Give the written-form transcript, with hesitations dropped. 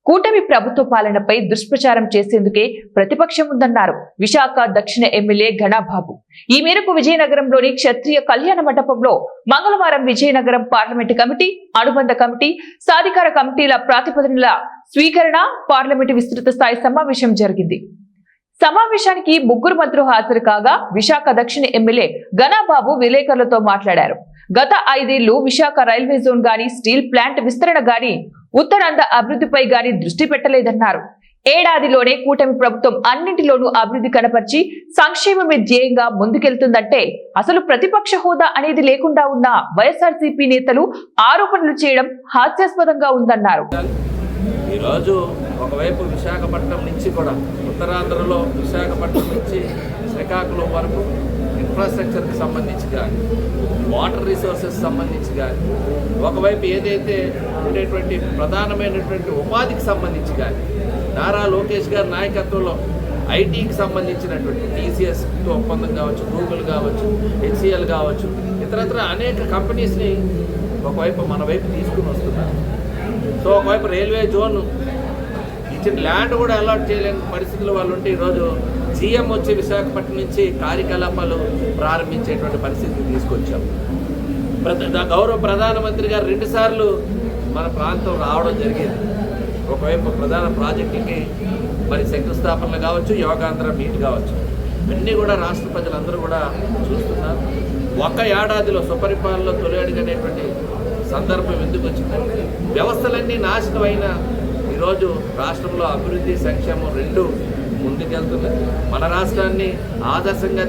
కూటమి ప్రభుత్వ పాలనపై దుష్ప్రచారం చేసేందుకే ప్రతిపక్షం ఉందన్నారు విశాఖ దక్షిణ ఎమ్మెల్యే ఘనాబాబు. ఈ మేరకు విజయనగరంలోని క్షత్రియ కళ్యాణ మండపంలో మంగళవారం విజయనగరం పార్లమెంటు కమిటీ, అనుబంధ కమిటీ, సాధికార కమిటీల ప్రాతిపదికన స్వీకరణ పార్లమెంటు విస్తృత స్థాయి సమావేశం జరిగింది. సమావేశానికి ముగ్గురు మంత్రులు హాజరు కాగా విశాఖ దక్షిణ ఎమ్మెల్యే ఘనాబాబు విలేకరులతో మాట్లాడారు. గత 5 ఏళ్లు విశాఖ రైల్వే జోన్ గాని, స్టీల్ ప్లాంట్ విస్తరణ గాని, ఉత్తరాంధ్ర అభివృద్ధిపై గాని దృష్టి పెట్టలేదన్నారు. ఏడాదిలోనే కూటమి ప్రభుత్వం అన్నింటిలోనూ అభివృద్ధి కనపరిచి సంక్షేమమే ధ్యేయంగా ముందుకెళ్తుందంటే అసలు ప్రతిపక్ష హోదా అనేది లేకుండా ఉన్న వైఎస్ఆర్సీపీ నేతలు ఆరోపణలు చేయడం హాస్యాస్పదంగా ఉందన్నారు. ఈరోజు ఒకవైపు విశాఖపట్నం నుంచి కూడా ఉత్తరాంధ్రలో విశాఖపట్నం నుంచి శ్రీకాకుళం వరకు ఇన్ఫ్రాస్ట్రక్చర్కి సంబంధించి కానీ, వాటర్ రిసోర్సెస్ సంబంధించి కానీ, ఒకవైపు ఏదైతే ఉండేటువంటి ప్రధానమైనటువంటి ఉపాధికి సంబంధించి కానీ, నారా లోకేష్ గారి నాయకత్వంలో ఐటీకి సంబంధించినటువంటి టీసీఎస్తో ఒప్పందం కావచ్చు, గూగుల్ కావచ్చు, హెచ్సిఎల్ కావచ్చు, ఇతరత్ర అనేక కంపెనీస్ని ఒకవైపు మన వైపు తీసుకుని వస్తున్నారు. సో ఒకవైపు రైల్వే జోన్ ఇచ్చిన ల్యాండ్ కూడా అలాట్ చేయలేని పరిస్థితులు వాళ్ళు ఉంటే ఈరోజు సీఎం వచ్చి విశాఖపట్నం నుంచి కార్యకలాపాలు ప్రారంభించేటువంటి పరిస్థితిని తీసుకొచ్చాం. గౌరవ ప్రధానమంత్రి గారు 2 సార్లు మన ప్రాంతం రావడం జరిగింది. ఒకవైపు ప్రధాన ప్రాజెక్టుకి మరి శంకుస్థాపనలు కావచ్చు, యోగాంధ్ర మీట్ కావచ్చు, అన్నీ కూడా రాష్ట్ర ప్రజలందరూ కూడా చూస్తున్నారు. ఒక ఏడాదిలో సుపరిపాలనలో తొలి అడుగనేటువంటి సందర్భం ఎందుకు వచ్చిందంటే వ్యవస్థలన్నీ నాశనమైన ఈరోజు రాష్ట్రంలో అభివృద్ధి, సంక్షేమం 2 ముందుకెళ్తున్నాయి. మన రాష్ట్రాన్ని ఆదర్శంగా